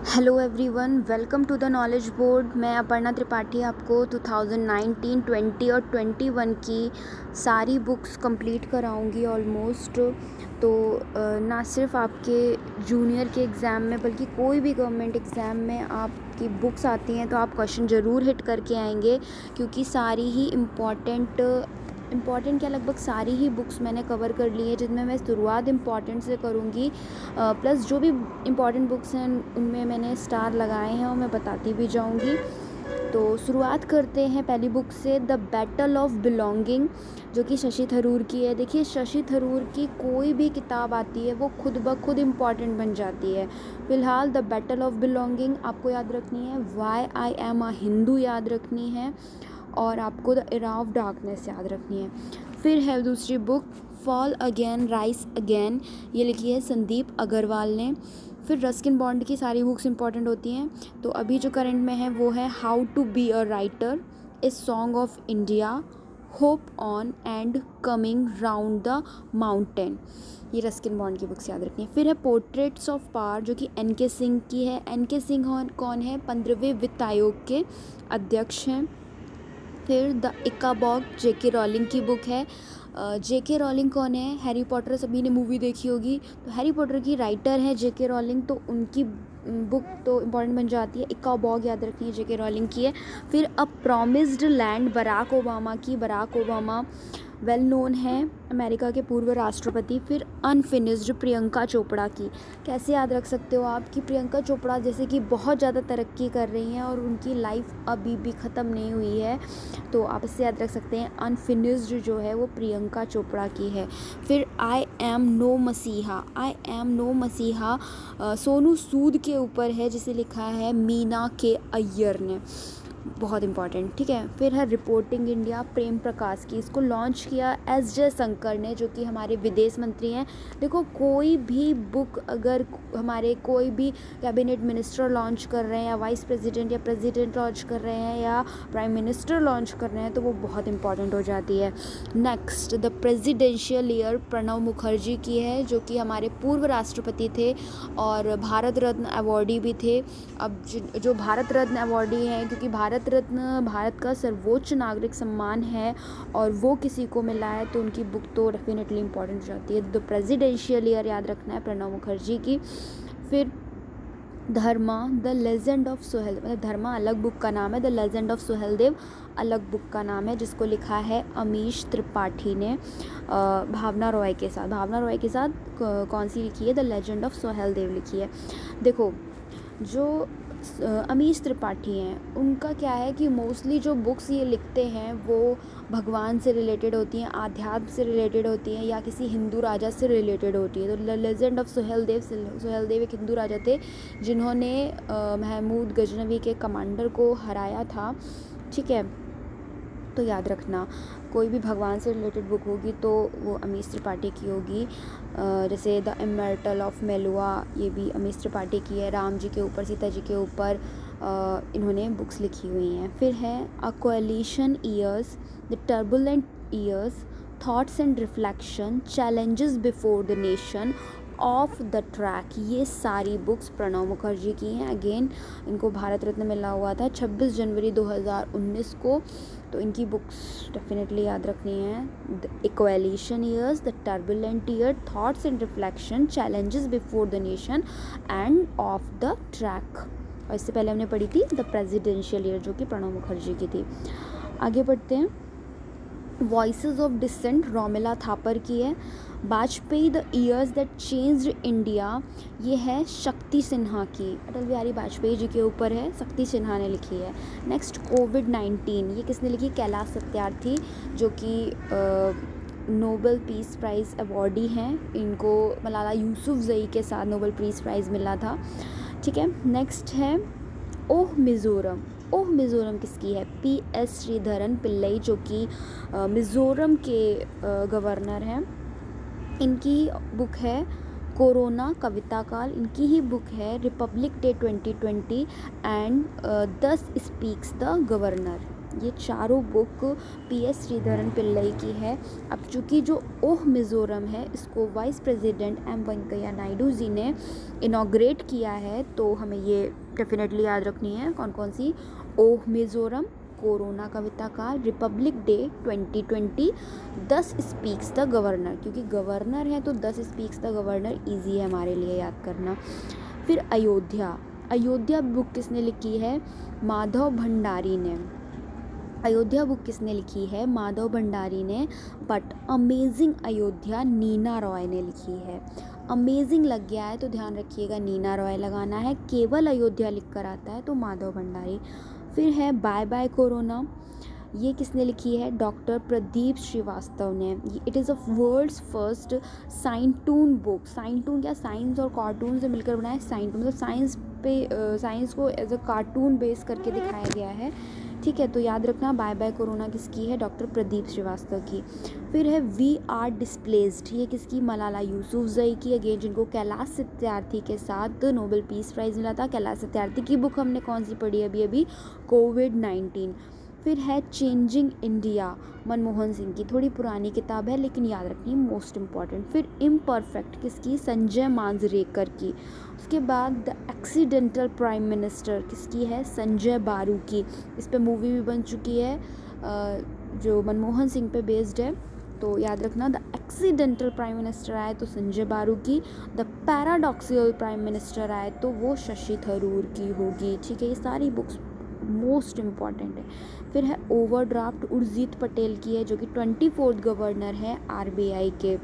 Hello everyone, welcome to the knowledge board. मैं अपर्णा त्रिपाठी आपको 2019, 20 और 21 की सारी बुक्स कंप्लीट कराऊंगी ऑलमोस्ट। तो ना सिर्फ आपके जूनियर के एग्ज़ाम में बल्कि कोई भी गवर्नमेंट एग्ज़ाम में आपकी बुक्स आती हैं तो आप क्वेश्चन ज़रूर हिट करके आएंगे, क्योंकि सारी ही इम्पॉर्टेंट क्या लगभग सारी ही बुक्स मैंने कवर कर ली है, जिनमें मैं शुरुआत इम्पॉर्टेंट से करूँगी। प्लस जो भी इम्पॉर्टेंट बुक्स हैं उनमें मैंने स्टार लगाए हैं और मैं बताती भी जाऊँगी। तो शुरुआत करते हैं पहली बुक से, द बैटल ऑफ बिलोंगिंग, जो कि शशि थरूर की है। देखिए, शशि थरूर की कोई भी किताब आती है वो खुद ब खुद इम्पॉर्टेंट बन जाती है। फ़िलहाल द बैटल ऑफ बिलोंगिंग आपको याद रखनी है, why I am a Hindu याद रखनी है, और आपको द एरा ऑफ डार्कनेस याद रखनी है। फिर है दूसरी book, fall again rice again, ये लिखी है संदीप अग्रवाल ने। फिर रस्किन बॉन्ड की सारी बुक्स इंपॉर्टेंट होती हैं। तो अभी जो करंट में है वो है how to be a writer, a song of India, hop on and coming round the mountain. ये रस्किन बॉन्ड की बुक्स याद रखनी है। फिर है पोर्ट्रेट्स ऑफ पावर, जो कि एन के सिंह की है। एन के सिंह कौन है? 15वें वित्त आयोग के अध्यक्ष हैं। फिर द इक्काबॉग जेके रॉलिंग की बुक है। जेके रॉलिंग कौन है? हैरी पॉटर सभी ने मूवी देखी होगी, तो हैरी पॉटर की राइटर है जेके रॉलिंग, तो उनकी बुक तो इम्पॉर्टेंट बन जाती है। इक्काबॉग याद रखनी है, जेके रॉलिंग की है। फिर अ प्रॉमिस्ड लैंड बराक ओबामा की। बराक ओबामा वेल नोन है, अमेरिका के पूर्व राष्ट्रपति। फिर अनफिनिश्ड प्रियंका चोपड़ा की। कैसे याद रख सकते हो आप कि प्रियंका चोपड़ा जैसे कि बहुत ज़्यादा तरक्की कर रही हैं और उनकी लाइफ अभी भी ख़त्म नहीं हुई है, तो आप इससे याद रख सकते हैं अनफिनिश्ड जो है वो प्रियंका चोपड़ा की है। फिर आई एम नो मसीहा। आई एम नो मसीहा सोनू सूद के ऊपर है, जिसे लिखा है मीना के अय्यर ने। बहुत इंपॉर्टेंट, ठीक है। फिर है रिपोर्टिंग इंडिया, प्रेम प्रकाश की। इसको लॉन्च किया एस जयशंकर ने, जो कि हमारे विदेश मंत्री हैं। देखो, कोई भी बुक अगर हमारे कोई भी कैबिनेट मिनिस्टर लॉन्च कर रहे हैं, या वाइस प्रेसिडेंट या प्रेसिडेंट लॉन्च कर रहे हैं, या प्राइम मिनिस्टर लॉन्च कर रहे हैं, तो वो बहुत इंपॉर्टेंट हो जाती है। Next, the presidential year Pranab Mukherjee की है, जो कि हमारे पूर्व राष्ट्रपति थे और भारत रत्न अवॉर्डी भी थे। अब जो भारत रत्न अवॉर्डी हैं, क्योंकि भारत रत्न भारत का सर्वोच्च नागरिक सम्मान है और वो किसी को मिला है, तो उनकी बुक तो डेफिनेटली इंपॉर्टेंट हो जाती है। द प्रेसिडेंशियल ईयर याद रखना है प्रणब मुखर्जी की। फिर धर्मा, द लेजेंड ऑफ सुहेल, मतलब धर्मा अलग बुक का नाम है, द लेजेंड ऑफ सुहेलदेव अलग बुक का नाम है, जिसको लिखा है अमीश त्रिपाठी ने भावना रॉय के साथ। भावना रॉय के साथ कौन सी लिखी है? द लेजेंड ऑफ सुहेलदेव लिखी है। देखो, जो अमीश त्रिपाठी हैं, उनका क्या है कि मोस्टली जो बुक्स ये लिखते हैं वो भगवान से रिलेटेड होती हैं, आध्यात्म से रिलेटेड होती हैं, या किसी हिंदू राजा से रिलेटेड होती है। तो लेजेंड ऑफ सुहेलदेव एक हिंदू राजा थे जिन्होंने महमूद गजनवी के कमांडर को हराया था, ठीक है। तो याद रखना, कोई भी भगवान से रिलेटेड बुक होगी तो वो अमीश त्रिपाठी की होगी। जैसे द इमर्टल ऑफ मेलुआ, ये भी अमीश त्रिपाठी की है। राम जी के ऊपर, सीता जी के ऊपर इन्होंने बुक्स लिखी हुई हैं। फिर है अ coalition years, the turbulent years, thoughts and reflection, challenges before the nation, of the track. ये सारी बुक्स प्रणब मुखर्जी की हैं। अगेन इनको भारत रत्न मिला हुआ था 26 जनवरी 2019 को, तो इनकी बुक्स डेफिनेटली याद रखनी है। The इक्वेलिशन years, the turbulent year, thoughts and reflection, challenges before the nation end of the track. और इससे पहले हमने पढ़ी थी द प्रेसिडेंशियल ईयर, जो कि प्रणब मुखर्जी की थी। आगे बढ़ते हैं। Voices of dissent Romila Thapar की है। Vajpayee, the years that changed India, ये है शक्ति सिन्हा की। अटल बिहारी वाजपेयी जी के ऊपर है, शक्ति सिन्हा ने लिखी है। नेक्स्ट, कोविड-19, ये किसने लिखी? कैलाश सत्यार्थी, जो कि नोबेल पीस प्राइज़ अवॉर्डी हैं। इनको मलाला यूसुफजई के साथ नोबेल पीस प्राइज़ मिला था, ठीक है। नेक्स्ट है ओह मिज़ोरम। ओह मिज़ोरम किसकी है? PS श्रीधरन पिल्लई, जो कि मिज़ोरम के गवर्नर हैं। इनकी बुक है कोरोना कविता काल। इनकी ही बुक है रिपब्लिक डे 2020 एंड दस स्पीक्स द गवर्नर। ये चारों बुक PS श्रीधरन पिल्लई की है। अब चूँकि जो ओह मिज़ोरम है इसको vice president M Venkaiah Naidu ji ने इनॉग्रेट किया है, तो हमें ये डेफिनेटली याद रखनी है। कौन कौन सी? ओह मिज़ोरम, कोरोना कविता काल, Republic day 2020, 10 speaks the governor, क्योंकि गवर्नर है तो 10 स्पीक्स द गवर्नर ईजी है हमारे लिए याद करना। फिर अयोध्या, अयोध्या बुक किसने लिखी है? माधव भंडारी ने। अयोध्या बुक किसने लिखी है? माधव भंडारी ने। बट अमेजिंग अयोध्या नीना रॉय ने लिखी है। अमेजिंग लग गया है तो ध्यान रखिएगा नीना रॉय लगाना है। केवल अयोध्या लिख कर आता है तो माधव भंडारी। फिर है बाय बाय कोरोना, ये किसने लिखी है? डॉक्टर प्रदीप श्रीवास्तव ने। It is a world's first साइंटून book. साइंटून क्या? साइंस और कार्टून से मिलकर बनाया साइंटून, मतलब साइंस पे साइंस को एज अ कार्टून बेस करके दिखाया गया है। ठीक है, तो याद रखना बाय बाय कोरोना किसकी है? डॉक्टर प्रदीप श्रीवास्तव की। फिर है वी आर डिस्प्लेस्ड, ये किसकी? मलाला यूसुफजई की, अगेन जिनको कैलाश सत्यार्थी के साथ नोबेल पीस प्राइज़ मिला था। कैलाश सत्यार्थी की बुक हमने कौन सी पढ़ी अभी? कोविड-19। फिर है चेंजिंग इंडिया, मनमोहन सिंह की, थोड़ी पुरानी किताब है लेकिन याद रखनी मोस्ट इम्पॉर्टेंट। फिर इम्परफेक्ट किसकी? संजय मांजरेकर की। उसके बाद द एक्सीडेंटल प्राइम मिनिस्टर किसकी है? संजय बारू की। इस पे मूवी भी बन चुकी है जो मनमोहन सिंह पे बेस्ड है, तो याद रखना द एक्सीडेंटल प्राइम मिनिस्टर आए तो संजय बारू की, द पैराडॉक्सिकल प्राइम मिनिस्टर आए तो वो शशि थरूर की होगी। ठीक है, ये सारी बुक्स मोस्ट इम्पॉर्टेंट है। फिर है ओवरड्राफ्ट, उर्जित पटेल की है जो कि 24th गवर्नर है RBI के।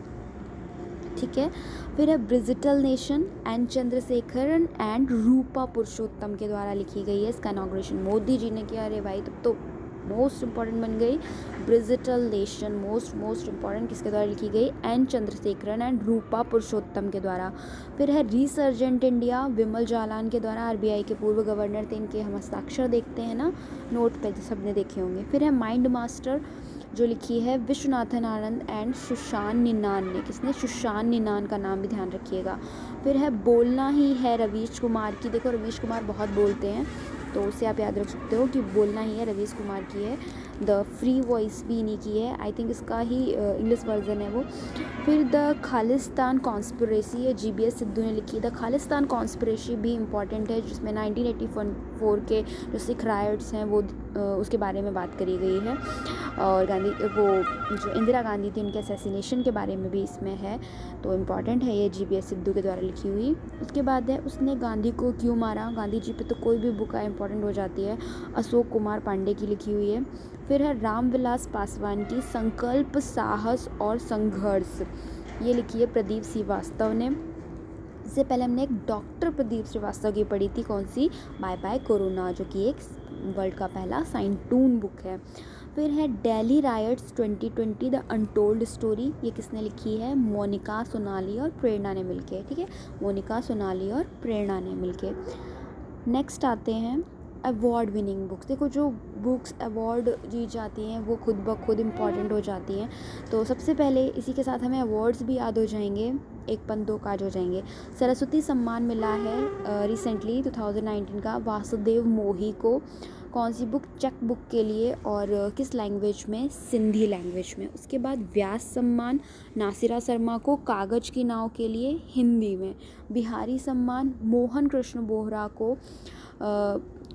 ठीक है, फिर है Bridgital nation N Chandrasekaran and रूपा पुरुषोत्तम के द्वारा लिखी गई है। इसका इनॉग्रेशन मोदी जी ने किया। अरे भाई, तब तो मोस्ट इम्पॉर्टेंट बन गई ब्रिजिटल नेशन। मोस्ट इम्पॉर्टेंट किसके द्वारा लिखी गई? एन चंद्रशेखरन एंड रूपा पुरुषोत्तम के द्वारा। फिर है रिसर्जेंट इंडिया, विमल जालान के द्वारा। RBI के पूर्व गवर्नर थे, इनके हम हस्ताक्षर देखते हैं ना नोट पे, सबने देखे होंगे। फिर है माइंड मास्टर, जो लिखी है विश्वनाथन आनंद एंड सुशान निनान ने। किसने? सुशान निनान का नाम भी ध्यान रखिएगा। फिर है बोलना ही है, रवीश कुमार की। देखो रवीश कुमार बहुत बोलते हैं तो उसे आप याद रख सकते हो कि बोलना ही है रवीश कुमार की है। द फ्री वॉइस भी इन्हीं की है, आई थिंक इसका ही इंग्लिश वर्जन है वो। फिर द खालिस्तान कॉन्स्पिरेसी, ये GBS सिद्धू ने लिखी है। द खालिस्तान कॉन्स्पिरेसी भी इम्पॉर्टेंट है, जिसमें 1984 के जो सिख राइट्स हैं वो उसके बारे में बात करी गई है, और जो इंदिरा गांधी थी उनके असैसिनेशन के बारे में भी इसमें है, तो इम्पॉर्टेंट है ये GBS सिद्धू के द्वारा लिखी हुई। उसके बाद है उसने गांधी को क्यों मारा। गांधी जी पे तो कोई भी बुक इम्पॉर्टेंट हो जाती है, अशोक कुमार पांडे की लिखी हुई है। फिर है रामविलास पासवान की संकल्प, साहस और संघर्ष, ये लिखी है प्रदीप श्रीवास्तव ने। इससे पहले हमने एक डॉक्टर प्रदीप श्रीवास्तव की पढ़ी थी, कौन सी? बाय बाय कोरोना, जो कि एक वर्ल्ड का पहला साइंटून बुक है। फिर है Delhi rights 2020 the untold story, ये किसने लिखी है? मोनिका सोनाली और प्रेरणा ने मिलके। ठीक है, मोनिका सोनाली और प्रेरणा ने मिलके। नेक्स्ट आते हैं अवार्ड विनिंग बुक्स। देखो जो बुक्स अवार्ड जीत जाती हैं वो खुद ब खुद इम्पॉर्टेंट हो जाती हैं, तो सबसे पहले इसी के साथ हमें अवार्ड्स भी याद हो जाएंगे, एक पन दो काज हो जाएंगे। सरस्वती सम्मान मिला है रिसेंटली 2019 का वासुदेव मोही को। कौन सी बुक? चेक बुक के लिए, और किस लैंग्वेज में? सिंधी लैंग्वेज में। उसके बाद व्यास सम्मान नासिरा शर्मा को कागज़ की नाव के लिए, हिंदी में। बिहारी सम्मान मोहन कृष्ण बोहरा को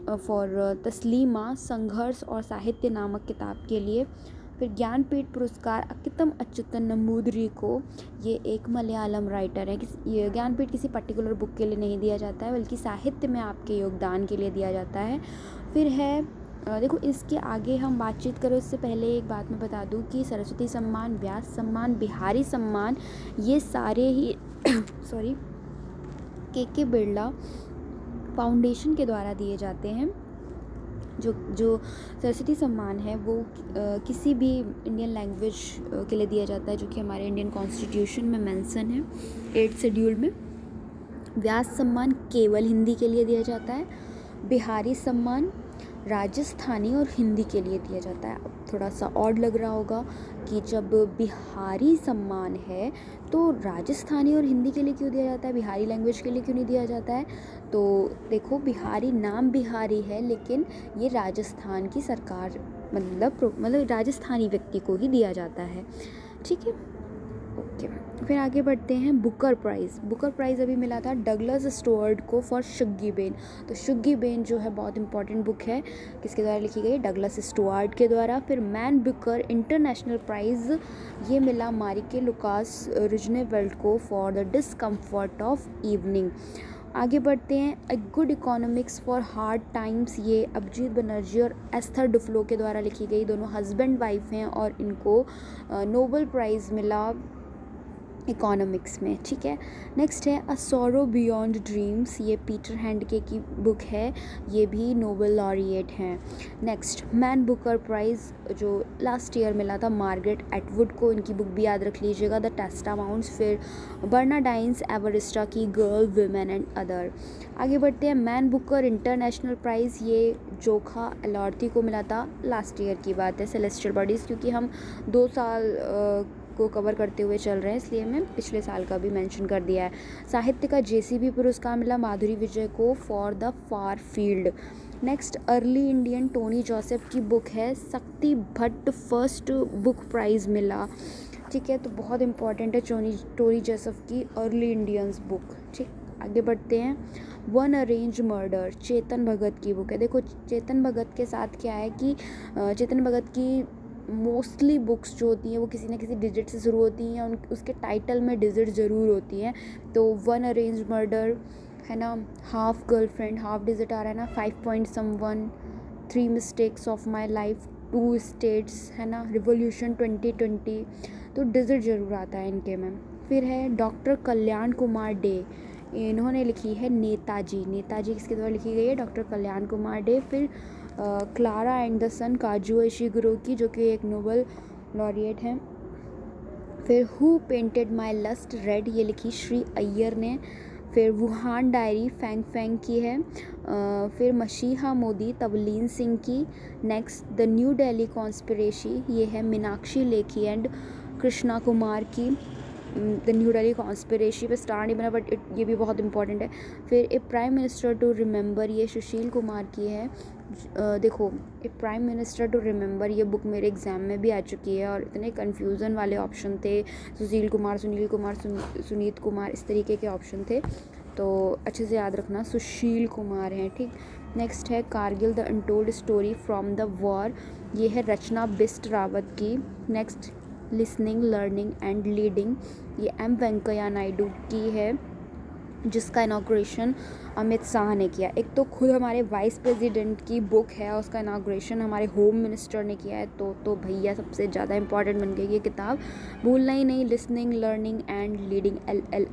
फॉर तस्लीमा, संघर्ष और साहित्य नामक किताब के लिए। फिर ज्ञानपीठ पुरस्कार अकितम अच्युतन नंबूदरी को, ये एक मलयालम राइटर है। ये ज्ञानपीठ किसी पर्टिकुलर बुक के लिए नहीं दिया जाता है, बल्कि साहित्य में आपके योगदान के लिए दिया जाता है। फिर है देखो इसके आगे हम बातचीत करें उससे पहले एक बात मैं बता दूं कि सरस्वती सम्मान, व्यास सम्मान, बिहारी सम्मान, ये सारे ही सॉरी के बिरला फाउंडेशन के द्वारा दिए जाते हैं। जो सरस्वती सम्मान है वो किसी भी इंडियन लैंग्वेज के लिए दिया जाता है, जो कि हमारे इंडियन कॉन्स्टिट्यूशन में मेंशन है 8th शेड्यूल में। व्यास सम्मान केवल हिंदी के लिए दिया जाता है। बिहारी सम्मान राजस्थानी और हिंदी के लिए दिया जाता है। अब थोड़ा सा ऑड लग रहा होगा कि जब बिहारी सम्मान है तो राजस्थानी और हिंदी के लिए क्यों दिया जाता है, बिहारी लैंग्वेज के लिए क्यों नहीं दिया जाता है। तो देखो, बिहारी नाम बिहारी है, लेकिन ये राजस्थान की सरकार मतलब राजस्थानी व्यक्ति को ही दिया जाता है, ठीक है। ओके, फिर आगे बढ़ते हैं। बुकर प्राइज़ अभी मिला था डगलस स्टुअर्ट को फॉर शुग्गी बेन। तो शुग्गी बेन जो है बहुत इंपॉर्टेंट बुक है, किसके द्वारा लिखी गई, डगलस स्टुअर्ट के द्वारा। फिर मैन बुकर इंटरनेशनल प्राइज़ ये मिला मारिके लुकास रूज़वेल्ट को for the discomfort of evening. आगे बढ़ते हैं। A good economics for hard times, ये अभिजीत बनर्जी और एस्थर डुफ्लो के द्वारा लिखी गई। दोनों हस्बैंड वाइफ हैं और इनको नोबेल प्राइज़ मिला इकोनॉमिक्स में, ठीक है। नेक्स्ट है अ सॉरो बियॉन्ड ड्रीम्स, ये पीटर हैंडके की बुक है, ये भी नोबेल लॉरिएट हैं। नेक्स्ट मैन बुकर प्राइज़ जो लास्ट ईयर मिला था मार्गरेट एटवुड को, इनकी बुक भी याद रख लीजिएगा, द टेस्टामाउंट्स। फिर बर्नाडाइन्स एवरिस्टा की गर्ल विमेन एंड अदर। आगे बढ़ते हैं। मैन बुकर इंटरनेशनल प्राइज़ ये जोखा एलॉर्थी को मिला था, लास्ट ईयर की बात है, सेलेस्टियल बॉडीज़, क्योंकि हम 2 साल को कवर करते हुए चल रहे हैं, इसलिए मैं पिछले साल का भी मेंशन कर दिया है। साहित्य का जेसीबी पुरस्कार मिला माधुरी विजय को for the far field. Next early Indian Tony Joseph की बुक है, शक्ति भट्ट फर्स्ट बुक प्राइज़ मिला, ठीक है। तो बहुत इंपॉर्टेंट है टोनी जोसेफ की अर्ली इंडियंस बुक, ठीक। आगे बढ़ते हैं। One arrange murder Chetan Bhagat की बुक है। देखो, चेतन भगत के साथ क्या है कि चेतन भगत की मोस्टली बुक्स जो होती हैं वो किसी न किसी डिजिट से शुरू होती हैं, उसके टाइटल में डिजिट ज़रूर होती हैं। तो वन अरेंज मर्डर है ना, हाफ गर्लफ्रेंड, हाफ डिजिट आ रहा है ना, 5 point someone, 3 mistakes of my life, 2 states है ना, रिवोल्यूशन 2020, तो डिजिट ज़रूर आता है इनके में। फिर है डॉक्टर कल्याण कुमार डे, इन्होंने लिखी है नेताजी किसके द्वारा लिखी गई है, डॉक्टर कल्याण कुमार डे। फिर Clara and the sun Kazuo Ishiguro की, जो कि एक नोबेल लॉरिएट हैं। फिर who painted my lust red, ये लिखी श्री अय्यर ने। फिर वुहान डायरी फैंग की है। फिर मशीहा मोदी तवलीन सिंह की। Next the new Delhi conspiracy, ये है मीनाक्षी लेखी एंड कृष्णा कुमार की। द न्यू दिल्ली कॉन्स्पिरेसी पे स्टार नहीं बना, बट ये भी बहुत इंपॉर्टेंट है। फिर ए प्राइम मिनिस्टर टू रिमेंबर, ये सुशील कुमार की है। देखो, ए प्राइम मिनिस्टर टू रिमेंबर ये बुक मेरे एग्ज़ाम में भी आ चुकी है और इतने कन्फ्यूज़न वाले ऑप्शन थे, सुशील कुमार, सुनील कुमार, सुनीत कुमार, इस तरीके के ऑप्शन थे, तो अच्छे से याद रखना, सुशील कुमार हैं, ठीक। नेक्स्ट है Kargil the untold story from the war, ये है रचना बिस्ट रावत की। Next listening learning and leading, ये एम वेंकैया नायडू की है, जिसका इनाग्रेशन अमित शाह ने किया। एक तो खुद हमारे वाइस प्रेसिडेंट की बुक है और उसका इनाग्रेशन हमारे होम मिनिस्टर ने किया है, तो भैया सबसे ज़्यादा इंपॉर्टेंट बन गई ये किताब, भूलना ही नहीं। Listening learning and leading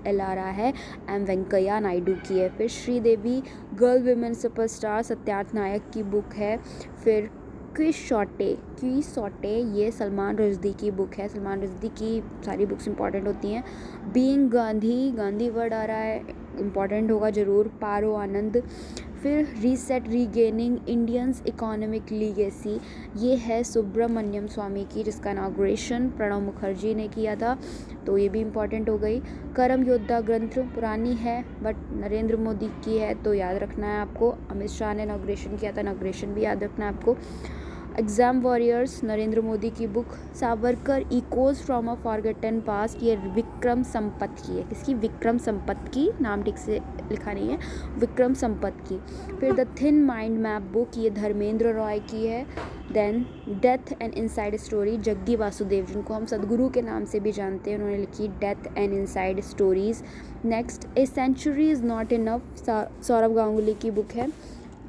L आ रहा है, एम वेंकैया नायडू की है। फिर Sridevi girl women superstar Satyarth नायक की बुक है। फिर क्विज शॉटे ये सलमान रुश्दी की बुक है, सलमान रुश्दी की सारी बुक्स इंपॉर्टेंट होती हैं। बीइंग गांधी वर्ड आ रहा है, इंपॉर्टेंट होगा ज़रूर, पारो आनंद। फिर reset regaining Indians economic legacy, ये है सुब्रमण्यम स्वामी की, जिसका इनाग्रेशन प्रणब मुखर्जी ने किया था, तो ये भी इंपॉर्टेंट हो गई। करम योद्धा ग्रंथ पुरानी है बट नरेंद्र मोदी की है, तो याद रखना है आपको। अमित शाह ने इनाग्रेशन किया था, इनाग्रेशन भी याद रखना है आपको। एग्ज़ाम वॉरियर्स नरेंद्र मोदी की book. Savarkar echoes from a forgotten past, ये विक्रम संपत की है, किसकी, विक्रम संपत की, नाम ठीक से लिखा नहीं है, विक्रम संपत की। फिर the thin mind map book, ये धर्मेंद्र रॉय की है। Then death and inside story, Jaggi Vasudev, जिनको हम सदगुरु के नाम से भी जानते हैं, उन्होंने लिखी death and inside stories. Next a century is not enough, Sourav Ganguly की बुक है।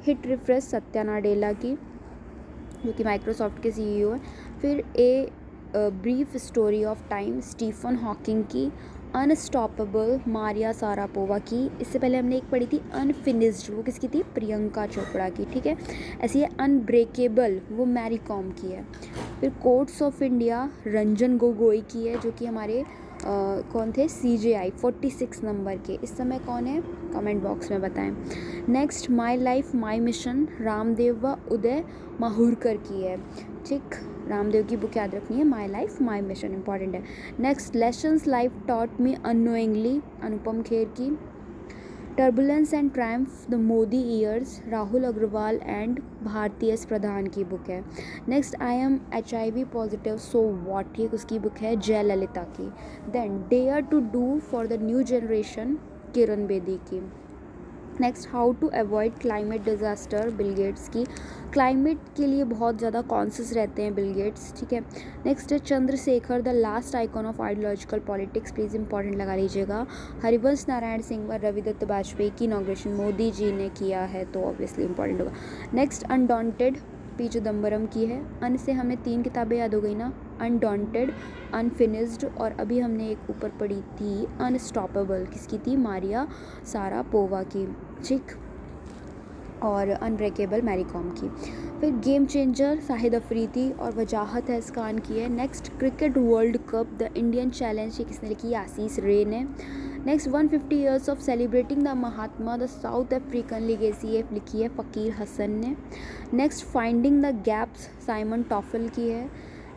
हिट रिफ्रेश सत्या नाडेला की, जो कि माइक्रोसॉफ्ट के सीईओ हैं। फिर a brief story of time Stephen Hawking की। अनस्टॉपेबल मारिया सारापोवा की। इससे पहले हमने एक पढ़ी थी अनफिनिश्ड, वो किसकी थी, प्रियंका चोपड़ा की, ठीक है। ऐसी है अनब्रेकेबल, वो मैरी कॉम की है। फिर courts of India Ranjan Gogoi की है, जो कि हमारे कौन थे, CJI 46 नंबर के। इस समय कौन है, कमेंट बॉक्स में बताएं। Next my life my mission, Ramdev व उदय माहुरकर की है। ठीक, रामदेव की बुक याद रखनी है, my life my mission important है। Next lessons life taught me unknowingly, Anupam Kher की। Turbulence and Triumph the Modi years, Rahul Agarwal and Bharti S प्रधान की बुक है। Next I am HIV positive so what, ये उसकी बुक है जयललिता की। Then dare to do for the new generation, Kiran Bedi की। Next how to avoid climate disaster, Bill Gates की। Climate के लिए बहुत ज़्यादा कॉन्शियस रहते हैं बिल गेट्स, ठीक है। नेक्स्ट है Chandrashekhar the last icon of ideological politics, please important लगा लीजिएगा। हरिवंश नारायण सिंह व रविदत्त वाजपेयी की इनॉग्रेशन मोदी जी ने किया है, तो ऑब्वियसली इंपॉर्टेंट होगा। नेक्स्ट अनडॉन्टेड, पी चिदम्बरम की है। अन से हमने 3 किताबें याद हो गई ना, अनडॉन्टेड, अनफिनिश्ड, और अभी हमने एक ऊपर पढ़ी थी अनस्टॉपेबल, किसकी थी, मारिया सारापोवा की, ठीक, और अनब्रेकेबल मैरी कॉम की। फिर गेम चेंजर शाहिद अफरीदी और वजाहत है खान की है। Next cricket world cup the Indian challenge, ये किसने लिखी है, आशीष रे ने। Next 150 years of celebrating the Mahatma the south African legacy, ये लिखी है फ़कीर हसन ने। Next finding the gaps, Simon टॉफल की है।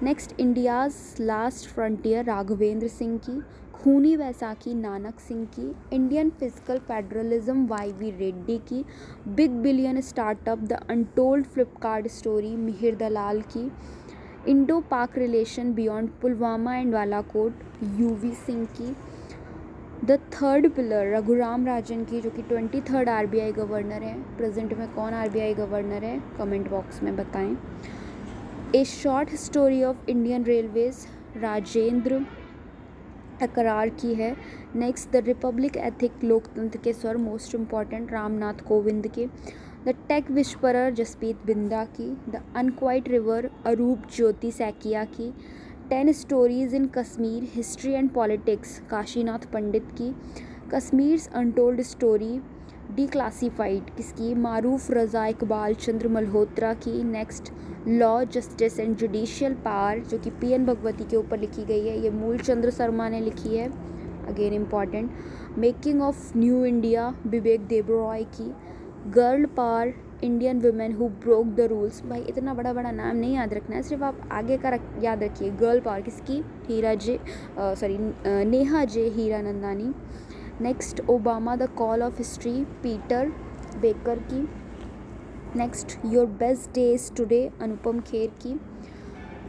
Next India's last frontier, Raghavendra Singh की। खूनी वैसाखी, नानक सिंह की। Indian physical federalism, YV Reddy की। Big billion startup the untold Flipkart story, Mihir दलाल की। इंडो पाक relation beyond Pulwama and Balakot, UV Singh की। The third pillar, Raghuram Rajan की, जो कि 23rd RBI गवर्नर हैं। प्रेजेंट में कौन RBI गवर्नर है, कमेंट बॉक्स में बताएं। ए short story of Indian railways, Rajendra अकरार की है। नेक्स्ट द रिपब्लिक एथिक, लोकतंत्र के स्वर, मोस्ट इम्पॉर्टेंट, रामनाथ कोविंद के। द टेक विस्परर, जसप्रीत बिंदा की। द अनक्वाइट रिवर, अरूप ज्योति सैकिया की। 10 stories in Kashmir, history and politics, Kashinath पंडित की। कश्मीर्स अनटोल्ड स्टोरी, डिक्लासिफाइड, किसकी, मारूफ रज़ा इकबाल चंद्र मल्होत्रा की। Next law justice and judicial power, जो कि PN भगवती के ऊपर लिखी गई है, ये मूल चंद्र शर्मा ने लिखी है, again important. Making of new India, विवेक देबरॉय की। Girl power, Indian women who broke the rules, भाई इतना बड़ा बड़ा नाम नहीं याद रखना है, सिर्फ आप आगे का याद रखिए। गर्ल पावर किसकी, नेहा जे Hiranandani. Next Obama the call of history, Peter baker की। Next your best days today, Anupam Kher की।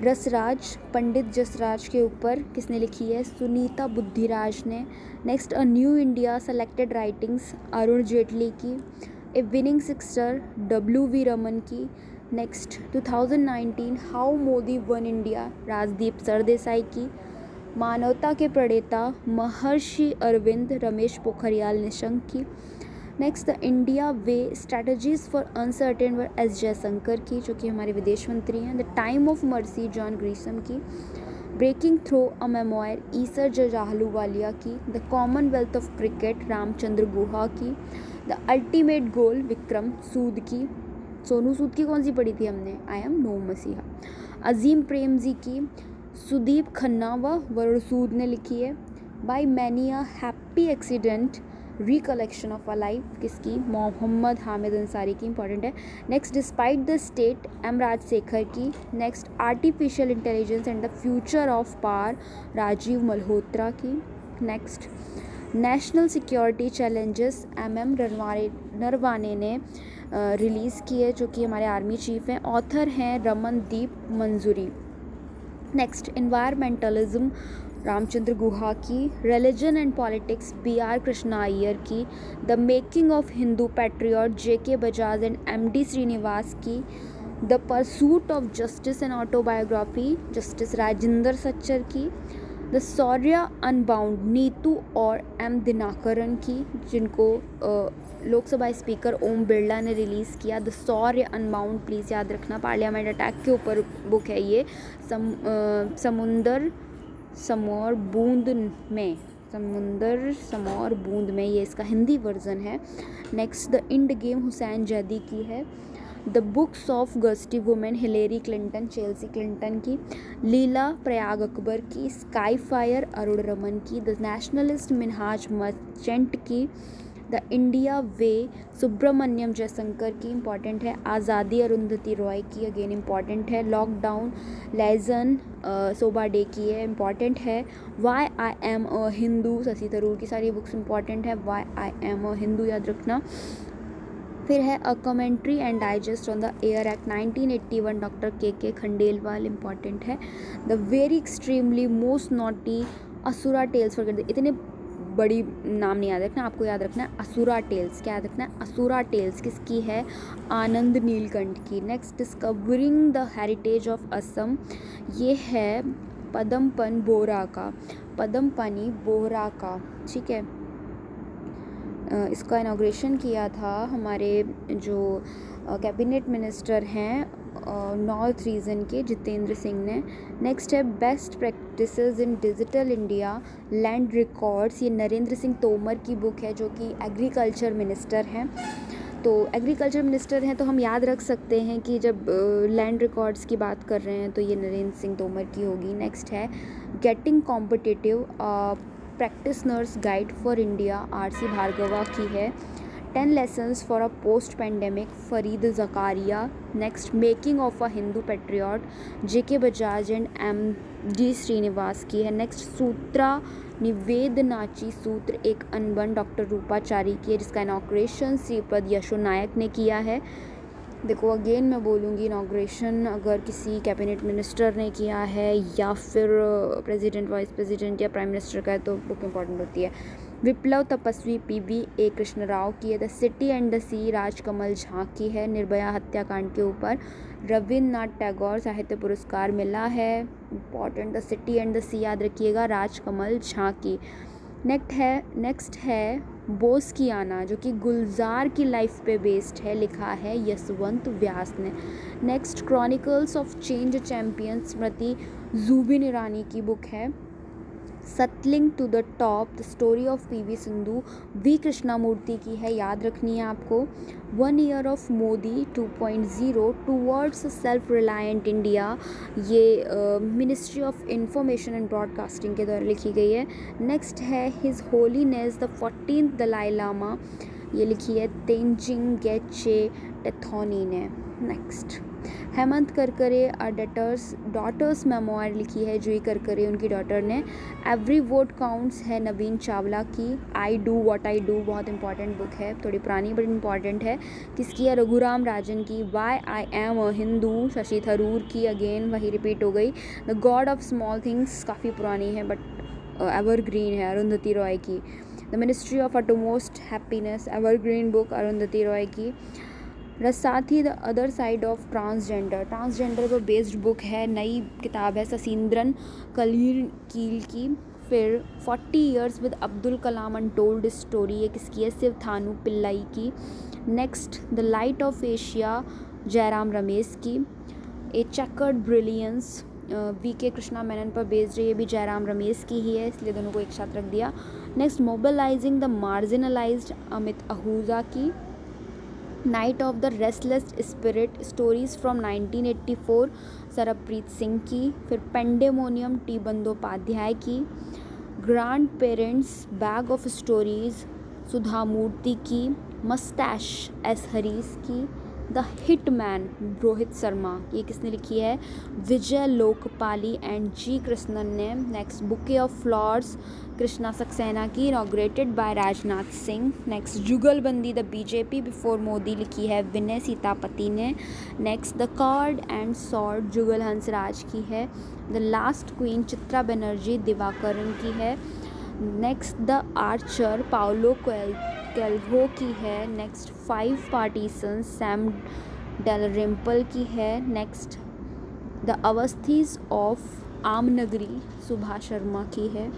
रसराज, पंडित जसराज के ऊपर किसने लिखी है, सुनीता बुद्धिराज ने। Next a new India, selected writings, Arun Jaitley की। ए विनिंग सिक्सर, WV रमन की। Next 2019 how Modi one India, Rajdeep Sardesai की। मानवता के प्रणेता, महर्षि अरविंद, रमेश पोखरियाल निशंक की। Next the India way, strategies for uncertain were, S Jaishankar की, जो कि हमारे विदेश मंत्री हैं। The time of mercy, John ग्रीसम की। ब्रेकिंग थ्रो अ मेमोयर, ईसर जजाहलूवालिया की। The Commonwealth of cricket, Ramchandra Guha की। द अल्टीमेट गोल, विक्रम सूद की। सोनू सूद की कौन सी पढ़ी थी हमने, आई एम नो मसीहा। अजीम प्रेमजी की। सुदीप खन्ना व वरुण सूद ने लिखी है। By many a happy accident, recollection of a life, किसकी, मोहम्मद हामिद अंसारी की, इंपॉर्टेंट है। Next despite the state, M Rajasekhar की। Next artificial intelligence and the future of power, Rajiv Malhotra की। Next national security challenges, MM Naravane ने रिलीज़ की है, जो कि हमारे आर्मी चीफ हैं। ऑथर हैं रमनदीप मंजूरी। नेक्स्ट इन्वायरमेंटलिज्म, रामचंद्र गुहा की। Religion and politics, BR Krishna Iyer की। The making of Hindu patriot, JK Bajaj and MD Srinivas की। The pursuit of justice and autobiography, justice Rajinder Sachar की। द शौर्य अनबाउंड, नीतू और M दिनाकरन की, जिनको लोकसभा स्पीकर ओम बिरला ने रिलीज़ किया। द शौर्य अनबाउंड, प्लीज़ याद रखना, पार्लियामेंट अटैक के ऊपर बुक है ये। समुंदर समौर बूंद में, ये इसका हिंदी वर्जन है। Next the end game, Hussain Zaidi की है। द बुक्स ऑफ गस्टी women Hillary Clinton Chelsea Clinton की, लीला प्रयाग अकबर की, स्काई फायर अरुण रमन की, द नेशनलिस्ट मिनहाज मर्चेंट की, the India way Subrahmanyam Jaishankar की इम्पॉर्टेंट है, आज़ादी अरुंधति रॉय की अगेन इम्पॉर्टेंट है, लॉकडाउन लेजन सोबा डे की है इम्पॉर्टेंट है, why I am a Hindu Shashi Tharoor की सारी बुक्स इम्पॉर्टेंट है, why I am a Hindu याद रखना। फिर है a commentary and digest on the air act 1981 doctor K Khandelwal important है, the very extremely most naughty asura tales for, इतने बड़ी नाम नहीं याद रखना, आपको याद रखना है असुरा टेल्स। क्या याद रखना है? असुरा टेल्स किसकी है? आनंद नीलकंठ की। Next discovering the heritage of Assam, ये है पदमपन बोहरा का, पदमपनी बोहरा का, ठीक है। इसका इनॉग्रेशन किया था हमारे जो कैबिनेट मिनिस्टर हैं नॉर्थ रीजन के जितेंद्र सिंह ने। नेक्स्ट है बेस्ट प्रैक्टिसेस इन डिजिटल इंडिया लैंड रिकॉर्ड्स, ये नरेंद्र सिंह तोमर की बुक है जो कि एग्रीकल्चर मिनिस्टर हैं। तो एग्रीकल्चर मिनिस्टर हैं तो हम याद रख सकते हैं कि जब लैंड रिकॉर्ड्स की बात कर रहे हैं तो ये नरेंद्र सिंह तोमर की होगी। नेक्स्ट है getting competitive practitioners guide for India, RC Bhargava की है। 10 lessons for a post pandemic, Fareed Zakaria. Next making of a Hindu patriot, JK Bajaj and MG. Srinivas की है। नेक्स्ट सूत्रा निवेदनाची सूत्र एक अनबन, डॉक्टर रूपाचारी की है, जिसका इनॉग्रेशन श्रीपद यशो नायक ने किया है। देखो अगेन मैं बोलूँगी, इनॉग्रेशन अगर किसी कैबिनेट मिनिस्टर ने किया है या फिर प्रेसिडेंट वाइस प्रेसिडेंट या प्राइम मिनिस्टर का है तो बुक इम्पॉर्टेंट होती है। विप्लव तपस्वी पी.वी. ए. कृष्ण राव की है। द सिटी एंड द सी राजकमल झा की है, निर्भया हत्याकांड के ऊपर रविन्द्रनाथ टैगोर साहित्य पुरस्कार मिला है। Important, the city and the sea याद रखिएगा, राजकमल झा की। नेक्स्ट है बोस्कियाना जो कि गुलजार की लाइफ पे बेस्ड है, लिखा है यशवंत व्यास ने। Next chronicles of change champion, Smriti Zubin Irani की बुक है। Shuttling to the top, the story of P V. Sindhu V Krishnamurthy की है, याद रखनी है आपको। 1 year of Modi 2.0 towards self reliant India, ये ministry of information and broadcasting के द्वारा लिखी गई है। नेक्स्ट है his holiness the 14th Dalai Lama, ये लिखी है तेंजिंग गेचे टेथोनी ने। नेक्स्ट हेमंत करकरे अ डॉटर्स मेमोयर लिखी है जूही करकरे उनकी डॉटर ने। एवरी वोट काउंट्स है नवीन चावला की। I do what I do बहुत इंपॉर्टेंट बुक है, थोड़ी पुरानी बट इंपॉर्टेंट है, किसकी है? रघुराम राजन की। Why I am a Hindu Shashi Tharoor की, अगेन वही रिपीट हो गई। The God of small things काफ़ी पुरानी है बट एवरग्रीन है, अरुंधति रॉय की। The ministry of utmost happiness, evergreen book Arundhati Roy की। Rasathi the other side of transgender पर बेस्ड बुक है, नई किताब है, ससींद्रन कलीर कील की। फिर 40 years with Abdul Kalam untold story, ये किसकी है? शिव थानू पिल्लाई की। Next the light of Asia Jairam Ramesh की। ए चेकर्ड ब्रिलियंस वी के कृष्णा मेनन पर बेस्ड है, ये भी जयराम रमेश की ही है, इसलिए दोनों को एक साथ रख दिया। Next mobilizing the marginalized Amit Ahuja की। Night of the restless spirit stories from 1984 Sarabpreet Singh की। फिर पेंडेमोनियम टी बंदोपाध्याय की। Grandparents bag of stories Sudha Murty की। मस्टैश एस हरीस की। द हिटमैन रोहित शर्मा, ये किसने लिखी है? विजय लोकपाली एंड जी कृष्णन ने। Next bouquet of flowers Krishna Saxena की, inaugurated by Rajnath Singh. Next Jugalbandi the BJP before Modi लिखी है विनय सीतापति ने। Next the card and sword Jugal Hansraj की है। The last queen Chitra Banerjee Divakaruni की है। Next the archer Paulo Coelho की है। नेक्स्ट 5 पार्टीशन सैम डेलरिम्पल की है। Next the Awasthis of Aamnagri Subhash Sharma की है।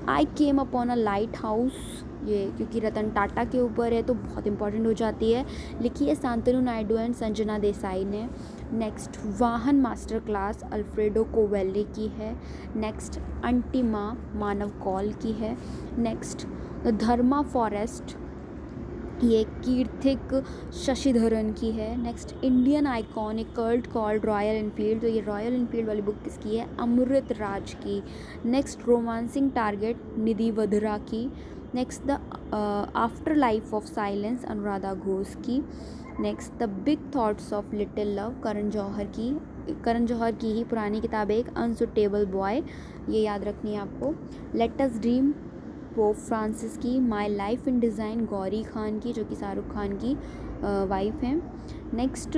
I came upon a light house, ये क्योंकि रतन टाटा के ऊपर है तो बहुत इंपॉर्टेंट हो जाती है, लिखी है शांतनु नायडू एंड संजना देसाई ने। नेक्स्ट वाहन मास्टर क्लास अल्फ्रेडो कोवेली की है। नेक्स्ट अंटिमा मानव कौल की है। नेक्स्ट द धर्मा फॉरेस्ट ये कीर्तिक शशिधरन की है। नेक्स्ट इंडियन आइकॉन, ए कल्ट कॉल्ड रॉयल एनफील्ड, तो ये रॉयल एनफील्ड वाली बुक किसकी है? अमृत राज की। Next romancing target, Nidhi Vadhra की। Next the afterlife of silence, Anuradha Ghosh की। Next the big thoughts of little love, Karan Johar की। करण जौहर की ही पुरानी किताब है एक, अनसुटेबल बॉय, ये याद रखनी है आपको। Let us dream, pope Francis की। My life in design, Gauri Khan की, जो कि शाहरुख खान की वाइफ हैं। Next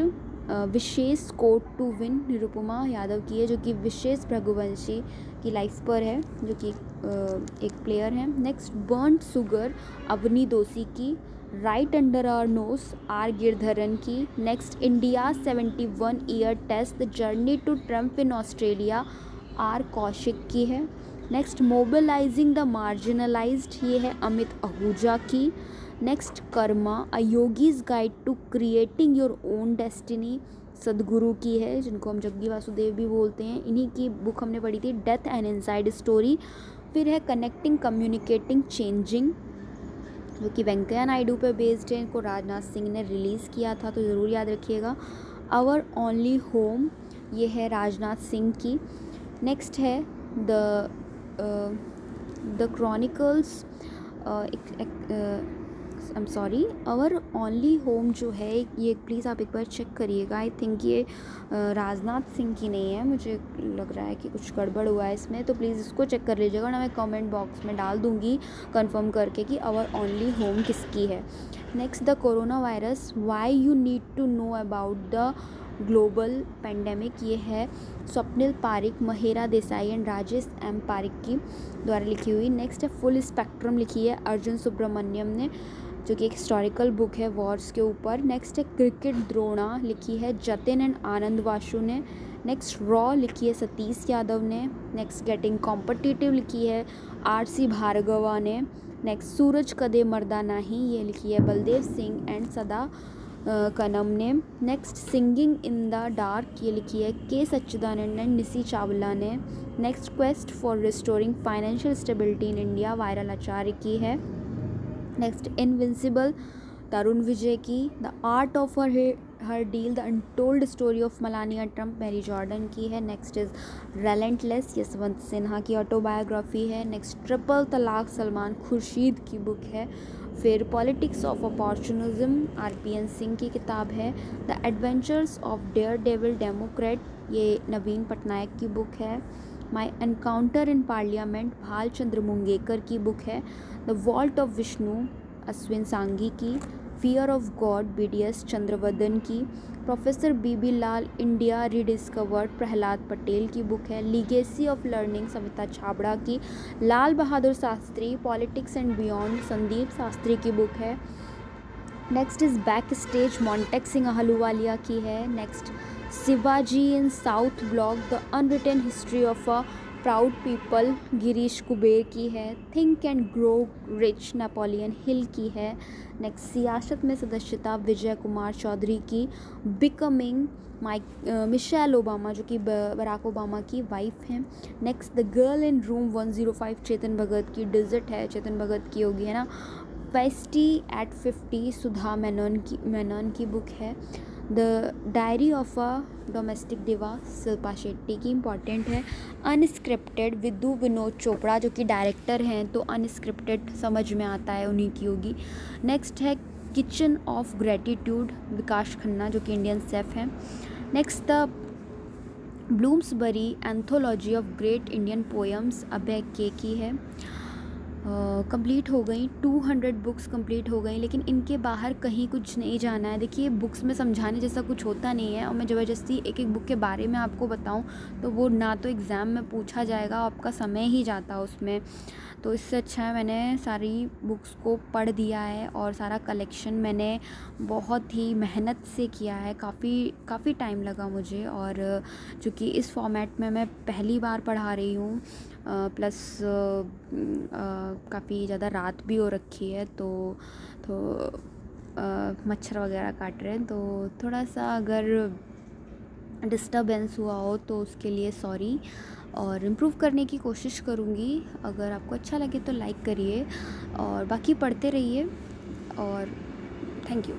Vishesh code to win, Nirupama Yadav की है, जो कि विशेष भृगुवंशी की लाइफ पर है, जो कि एक प्लेयर हैं। Next burned sugar, Avni Doshi की। Right under our nose, R Giridharan की। Next India 71 year test, the journey to triumph in Australia, R Kaushik की है। नेक्स्ट मोबिलाइजिंग द मार्जिनलाइज्ड, ये है अमित आहूजा की। Next karma, a yogi's guide to creating your own destiny, Sadhguru की है, जिनको हम जग्गी वासुदेव भी बोलते हैं। इन्हीं की बुक हमने पढ़ी थी, डेथ एंड इनसाइड स्टोरी। फिर है कनेक्टिंग कम्युनिकेटिंग चेंजिंग, जो कि वेंकैया नायडू पे बेस्ड है, इनको राजनाथ सिंह ने रिलीज़ किया था, तो ज़रूर याद रखिएगा। आवर ओनली होम, ये है राजनाथ सिंह की। नेक्स्ट है the chronicles, I am sorry, our only home जो है ये, प्लीज़ आप एक बार चेक करिएगा। आई थिंक ये राजनाथ सिंह की नहीं है, मुझे लग रहा है कि कुछ गड़बड़ हुआ है इसमें, तो प्लीज़ इसको चेक कर लीजिएगा ना, मैं कमेंट बॉक्स में डाल दूँगी कंफर्म करके कि आवर ओनली होम किसकी है। Next the corona virus, why you need to know about the global pandemic, ये है स्वप्निल पारिक, महेरा देसाई एंड राजेश एम पारिक की द्वारा लिखी हुई। नेक्स्ट है फुल स्पेक्ट्रम, लिखी है अर्जुन सुब्रमण्यम ने, जो कि एक हिस्टोरिकल बुक है वॉर्स के ऊपर। नेक्स्ट है क्रिकेट द्रोणा, लिखी है जतिन एंड आनंद वासु ने। नेक्स्ट रॉ, लिखी है सतीश यादव ने। नेक्स्ट गेटिंग कॉम्पिटिटिव, लिखी है आर.सी. भार्गवा ने। नेक्स्ट सूरज कदे मर्दा नहीं, ये लिखी है बलदेव सिंह एंड सदा कनम ने। Next singing in the dark, ये लिखी है के सच्चिदानंद एंड निसी चावला ने। Next quest for restoring financial stability in India, Viral Acharya की है। नेक्स्ट इनविंसिबल, तरुण विजय की। The art of her deal, the untold story of Melania Trump, Mary Jordan की है। Next is relentless, Yashwant Sinha की ऑटोबायोग्राफी है। नेक्स्ट ट्रिपल तलाक, सलमान खुर्शीद की बुक है। फिर politics of opportunism, RPN. Singh की किताब है। The adventures of daredevil democrat, Naveen नवीन पटनायक की बुक है। माई एनकाउंटर इन पार्लियामेंट, भाल चंद्र मुंगेकर की बुक है। The vault of Vishnu, Ashwin Sanghi की। Fear of God, B D S. Chandravadan की। Professor B B. Lal, India rediscovered, Prahlad Patel की बुक है। Legacy of learning, Savita Chhabra की। Lal Bahadur Shastri, politics and beyond, Sandeep Shastri की बुक है। Next is backstage, Montek Singh Ahluwalia की है। Next Shivaji in South Block, the unwritten history of a proud people, Girish Kuber की है। Think and grow rich, Napoleon Hill की है। नेक्स्ट सियासत में सदस्यता, विजय कुमार चौधरी की। बिकमिंग, मिशेल ओबामा, जो कि बराक ओबामा की वाइफ हैं। Next the girl in room 105, Chetan Bhagat की। डिजिट है, चेतन भगत की होगी, है ना। फेस्टी एट 50, सुधा मेनन की बुक है। The diary of a domestic diva, Shilpa Shetty की, इम्पॉर्टेंट है। अनस्क्रिप्टेड, विदु विनोद चोपड़ा, जो कि डायरेक्टर हैं, तो अनस्क्रिप्टेड समझ में आता है, उन्हीं की होगी। नेक्स्ट है kitchen of gratitude, Vikas Khanna, जो कि इंडियन शेफ हैं। Next the Bloomsbury anthology of great Indian poems, Abhay K की है। कंप्लीट हो गई, 200 बुक्स कंप्लीट हो गई, लेकिन इनके बाहर कहीं कुछ नहीं जाना है। देखिए बुक्स में समझाने जैसा कुछ होता नहीं है, और मैं ज़बरदस्ती एक एक बुक के बारे में आपको बताऊं तो वो ना तो एग्ज़ाम में पूछा जाएगा, आपका समय ही जाता उसमें। तो इससे अच्छा है मैंने सारी बुक्स को पढ़ दिया है, और सारा कलेक्शन मैंने बहुत ही मेहनत से किया है, काफ़ी टाइम लगा मुझे। और चूँकि इस फॉर्मेट में मैं पहली बार पढ़ा रही हूँ, प्लस काफ़ी ज़्यादा रात भी हो रखी है, तो मच्छर वगैरह काट रहे हैं, तो थोड़ा सा अगर डिस्टर्बेंस हुआ हो तो उसके लिए सॉरी, और इम्प्रूव करने की कोशिश करूँगी। अगर आपको अच्छा लगे तो लाइक करिए, और बाकी पढ़ते रहिए, और थैंक यू।